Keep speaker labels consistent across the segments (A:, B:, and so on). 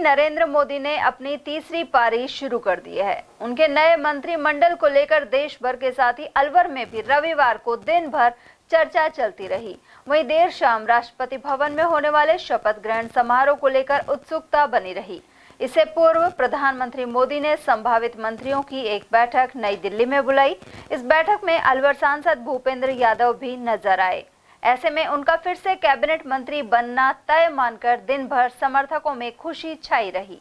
A: नरेंद्र मोदी ने अपनी तीसरी पारी शुरू कर दी है। उनके नए मंत्रिमंडल को लेकर देश भर के साथ ही अलवर में भी रविवार को दिन भर चर्चा चलती रही। वहीं देर शाम राष्ट्रपति भवन में होने वाले शपथ ग्रहण समारोह को लेकर उत्सुकता बनी रही। इससे पूर्व प्रधानमंत्री मोदी ने संभावित मंत्रियों की एक बैठक नई दिल्ली में बुलाई। इस बैठक में अलवर सांसद भूपेंद्र यादव भी नजर आए। ऐसे में उनका फिर से कैबिनेट मंत्री बनना तय मानकर दिन भर समर्थकों में खुशी छाई रही।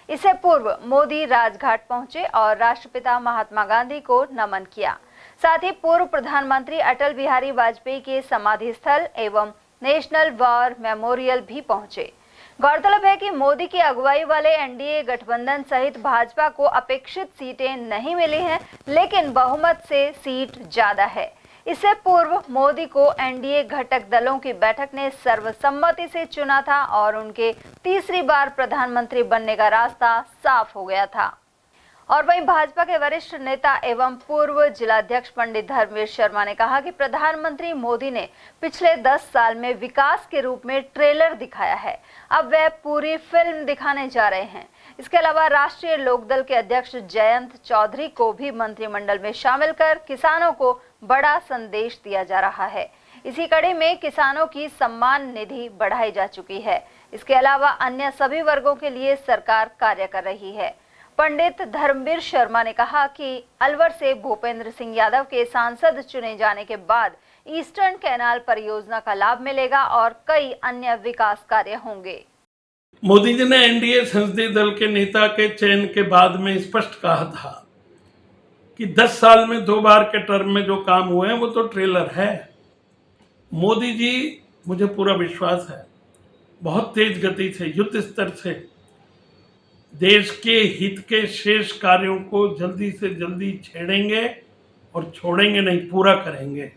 A: इससे पूर्व मोदी राजघाट पहुंचे और राष्ट्रपिता महात्मा गांधी को नमन किया। साथ ही पूर्व प्रधानमंत्री अटल बिहारी वाजपेयी के समाधि स्थल एवं नेशनल वॉर मेमोरियल भी पहुंचे। गौरतलब है कि मोदी की अगुवाई वाले एनडीए गठबंधन सहित भाजपा को अपेक्षित सीटें नहीं मिली हैं, लेकिन बहुमत से सीट ज्यादा है। इससे पूर्व मोदी को एनडीए घटक दलों की बैठक ने सर्वसम्मति से चुना था और उनके तीसरी बार प्रधानमंत्री बनने का रास्ता साफ हो गया था। और वहीं भाजपा के वरिष्ठ नेता एवं पूर्व जिलाध्यक्ष पंडित धर्मवीर शर्मा ने कहा कि प्रधानमंत्री मोदी ने पिछले 10 साल में विकास के रूप में ट्रेलर दिखाया है। अब वे पूरी फिल्म दिखाने जा रहे हैं। इसके अलावा राष्ट्रीय लोकदल के अध्यक्ष जयंत चौधरी को भी मंत्रिमंडल में शामिल कर किसानों को बड़ा संदेश दिया जा रहा है। इसी कड़ी में किसानों की सम्मान निधि बढ़ाई जा चुकी है। इसके अलावा अन्य सभी वर्गों के लिए सरकार कार्य कर रही है। पंडित धर्मवीर शर्मा ने कहा कि अलवर से भूपेंद्र सिंह यादव के सांसद चुने जाने के बाद ईस्टर्न कैनाल परियोजना का लाभ मिलेगा और कई अन्य विकास कार्य होंगे।
B: मोदी जी ने एनडीए संसदीय दल के नेता के चयन के बाद में स्पष्ट कहा था कि 10 साल में 2 बार के टर्म में जो काम हुए हैं वो तो ट्रेलर है। मोदी जी, मुझे पूरा विश्वास है, बहुत तेज गति से युद्ध स्तर से देश के हित के शेष कार्यों को जल्दी से जल्दी छेड़ेंगे और छोड़ेंगे नहीं, पूरा करेंगे।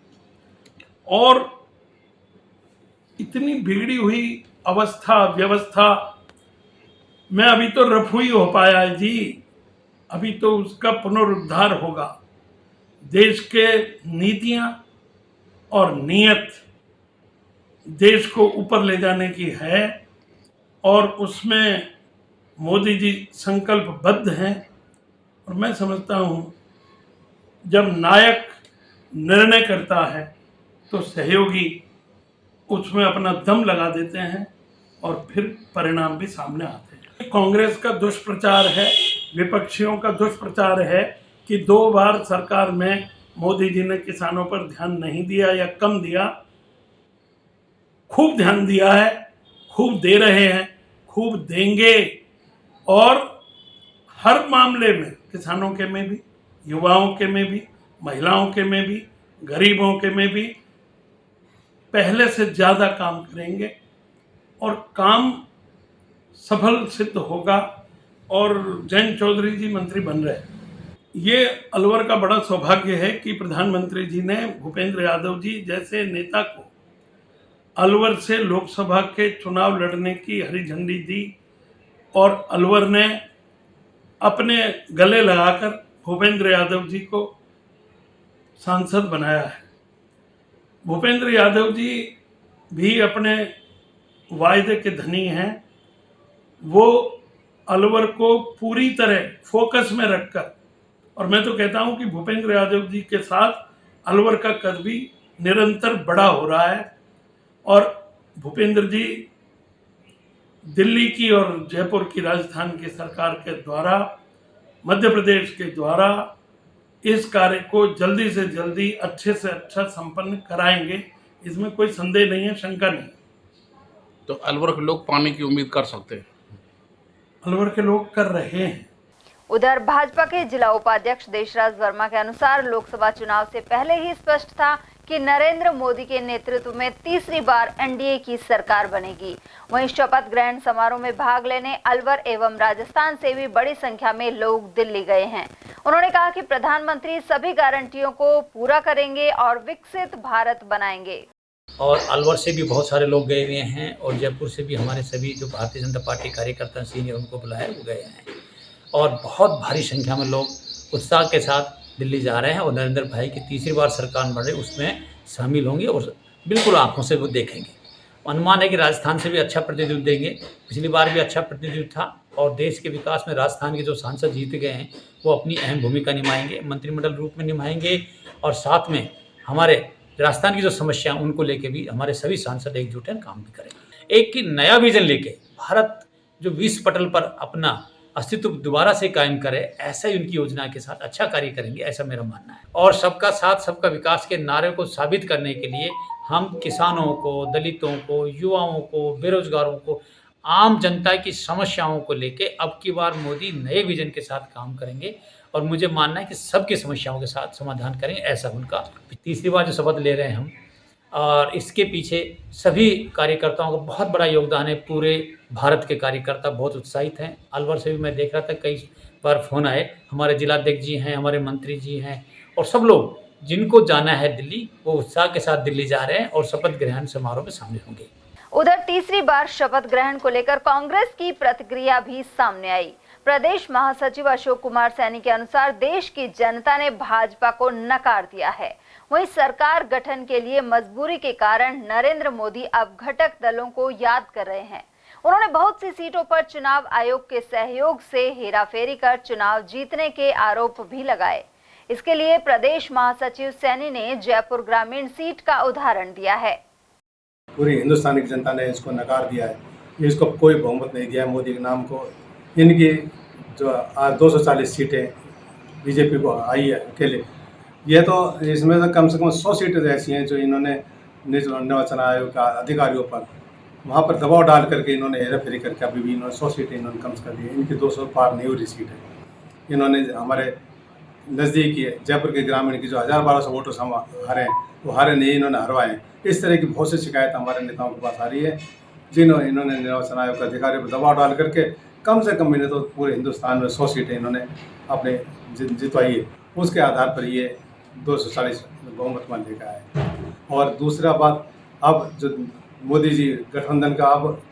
B: और इतनी बिगड़ी हुई अवस्था व्यवस्था में अभी तो रफू ही हो पाया है जी, अभी तो उसका पुनरुद्धार होगा। देश के नीतियां और नीयत देश को ऊपर ले जाने की है और उसमें मोदी जी संकल्पबद्ध हैं। और मैं समझता हूँ जब नायक निर्णय करता है तो सहयोगी उसमें अपना दम लगा देते हैं और फिर परिणाम भी सामने आते हैं। कांग्रेस का दुष्प्रचार है, विपक्षियों का दुष्प्रचार है कि 2 बार सरकार में मोदी जी ने किसानों पर ध्यान नहीं दिया या कम दिया। खूब ध्यान दिया है, खूब दे रहे हैं, खूब देंगे और हर मामले में किसानों के में भी, युवाओं के में भी, महिलाओं के में भी, गरीबों के में भी पहले से ज़्यादा काम करेंगे और काम सफल सिद्ध होगा। और जयंत चौधरी जी मंत्री बन रहे हैं। ये अलवर का बड़ा सौभाग्य है कि प्रधानमंत्री जी ने भूपेंद्र यादव जी जैसे नेता को अलवर से लोकसभा के चुनाव लड़ने की हरी झंडी दी और अलवर ने अपने गले लगाकर भूपेंद्र यादव जी को सांसद बनाया है। भूपेंद्र यादव जी भी अपने वायदे के धनी हैं। वो अलवर को पूरी तरह फोकस में रखकर, और मैं तो कहता हूं कि भूपेंद्र यादव जी के साथ अलवर का कद भी निरंतर बड़ा हो रहा है। और भूपेंद्र जी दिल्ली की और जयपुर की राजस्थान की सरकार के द्वारा, मध्य प्रदेश के द्वारा इस कार्य को जल्दी से जल्दी अच्छे से अच्छा संपन्न कराएंगे। इसमें कोई संदेह नहीं है, शंका नहीं।
C: तो अलवर के लोग पाने की उम्मीद कर सकते हैं?
B: अलवर के लोग कर रहे हैं।
A: उधर भाजपा के जिला उपाध्यक्ष देशराज वर्मा के अनुसार लोकसभा चुनाव से पहले ही स्पष्ट था कि नरेंद्र मोदी के नेतृत्व में तीसरी बार एनडीए की सरकार बनेगी। वहीं शपथ ग्रहण समारोह में भाग लेने अलवर एवं राजस्थान से भी बड़ी संख्या में लोग दिल्ली गए हैं। उन्होंने कहा कि प्रधानमंत्री सभी गारंटियों को पूरा करेंगे और विकसित भारत बनाएंगे।
D: और अलवर से भी बहुत सारे लोग गए हुए हैं और जयपुर से भी हमारे सभी जो भारतीय जनता पार्टी कार्यकर्ता सीनियर उनको बुलाया वो गए हैं और बहुत भारी संख्या में लोग उत्साह के साथ दिल्ली जा रहे हैं और नरेंद्र भाई की तीसरी बार सरकार बन रही उसमें शामिल होंगे और बिल्कुल आंखों से वो देखेंगे। अनुमान है कि राजस्थान से भी अच्छा प्रतिनिधित्व देंगे। पिछली बार भी अच्छा प्रतिनिधित्व था और देश के विकास में राजस्थान के जो सांसद जीत गए हैं वो अपनी अहम भूमिका निभाएंगे, मंत्रिमंडल रूप में निभाएंगे, और साथ में हमारे राजस्थान की जो समस्या उनको लेके भी हमारे सभी सांसद एकजुट हैं, काम भी करेंगे। एक नया विजन लेके भारत जो विश्व पटल पर अपना अस्तित्व दोबारा से कायम करे, ऐसा ही उनकी योजना के साथ अच्छा कार्य करेंगे, ऐसा मेरा मानना है। और सबका साथ सबका विकास के नारे को साबित करने के लिए हम किसानों को, दलितों को, युवाओं को, बेरोजगारों को, आम जनता की समस्याओं को लेके अब की बार मोदी नए विजन के साथ काम करेंगे, और मुझे मानना है कि सबकी समस्याओं के साथ समाधान करेंगे, ऐसा उनका तीसरी बार जो शपथ ले रहे हैं हम, और इसके पीछे सभी कार्यकर्ताओं का बहुत बड़ा योगदान है। पूरे भारत के कार्यकर्ता बहुत उत्साहित हैं। अलवर से भी मैं देख रहा था कई बार फ़ोन आए, हमारे जिलाध्यक्ष जी हैं, हमारे मंत्री जी हैं, और सब लोग जिनको जाना है दिल्ली वो उत्साह के साथ दिल्ली जा रहे हैं और शपथ ग्रहण समारोह में शामिल होंगे।
A: उधर तीसरी बार शपथ ग्रहण को लेकर कांग्रेस की प्रतिक्रिया भी सामने आई। प्रदेश महासचिव अशोक कुमार सैनी के अनुसार देश की जनता ने भाजपा को नकार दिया है। वहीं सरकार गठन के लिए मजबूरी के कारण नरेंद्र मोदी अब घटक दलों को याद कर रहे हैं। उन्होंने बहुत सी सीटों पर चुनाव आयोग के सहयोग से हेराफेरी कर चुनाव जीतने के आरोप भी लगाए। इसके लिए प्रदेश महासचिव सैनी ने जयपुर ग्रामीण सीट का उदाहरण दिया है।
E: पूरी हिंदुस्तान की जनता ने इसको नकार दिया है, इसको कोई बहुमत नहीं दिया है मोदी के नाम को। इनकी जो आज 240 सीटें बीजेपी को आई है अकेले, ये तो इसमें से कम 100 सीटें ऐसी हैं जो इन्होंने निर्वाचन आयोग का अधिकारियों पर वहाँ पर दबाव डाल करके इन्होंने हेरा फेरी करके अभी भी इन्होंने 100 सीटें इन्होंने कम कर दी है। इनकी 200 पार नहीं हो रही सीट है। इन्होंने हमारे नज़दीकी जयपुर के ग्रामीण की जो 1000-1200 वोटर्स हम हारे हैं वो हारे नहीं, इन्होंने हरवाए हैं। इस तरह की बहुत सी शिकायत हमारे नेताओं के पास आ रही है, जिन्होंने इन्होंने निर्वाचन आयोग के अधिकारियों पर दबाव डाल करके कम से कम इन्हें तो पूरे हिंदुस्तान में 100 सीटें इन्होंने अपने जितवाई है। उसके आधार पर ये 240 बहुमत मान लेकर आए। और दूसरा बात, अब जो मोदी जी गठबंधन का अब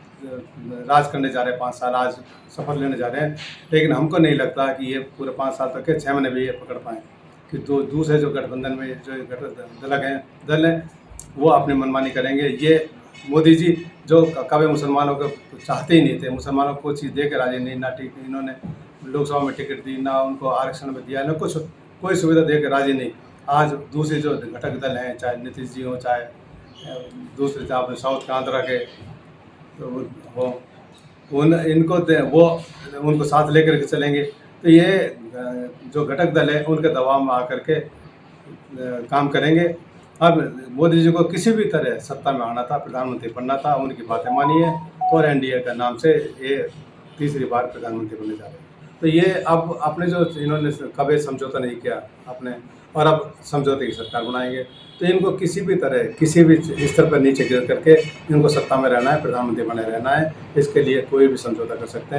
E: राज करने जा रहे हैं, 5 साल आज शपथ लेने जा रहे हैं, लेकिन हमको नहीं लगता कि ये पूरे 5 साल तक के 6 महीने भी ये पकड़ पाएँ कि दूसरे जो गठबंधन में जो दल हैं वो अपनी मनमानी करेंगे। ये मोदी जी जो कभी मुसलमानों को चाहते ही नहीं थे, मुसलमानों को कोई चीज़ दे के राजी नहीं, ना इन्होंने लोकसभा में टिकट दी, ना उनको आरक्षण में दिया, ना कुछ कोई सुविधा दे के राजी नहीं। आज दूसरे जो घटक दल हैं, चाहे नीतीश जी हों, चाहे दूसरे चाहे साउथ के आंध्रा के हो, इनको वो उनको साथ लेकर के चलेंगे। तो ये जो घटक दल है उनके दबाव में आकर के काम करेंगे। अब मोदी जी को किसी भी तरह सत्ता में आना था, प्रधानमंत्री बनना था, उनकी बातें मानी है और एनडीए का नाम से ये तीसरी बार प्रधानमंत्री बनने जा रहे हैं। तो ये अब अपने जो इन्होंने कभी समझौता नहीं किया अपने, और अब समझौते की सरकार बनाएंगे, तो इनको किसी भी तरह किसी भी स्तर पर नीचे गिर करके इनको सत्ता में रहना है, प्रधानमंत्री बने रहना है। इसके लिए कोई भी समझौता कर सकते हैं।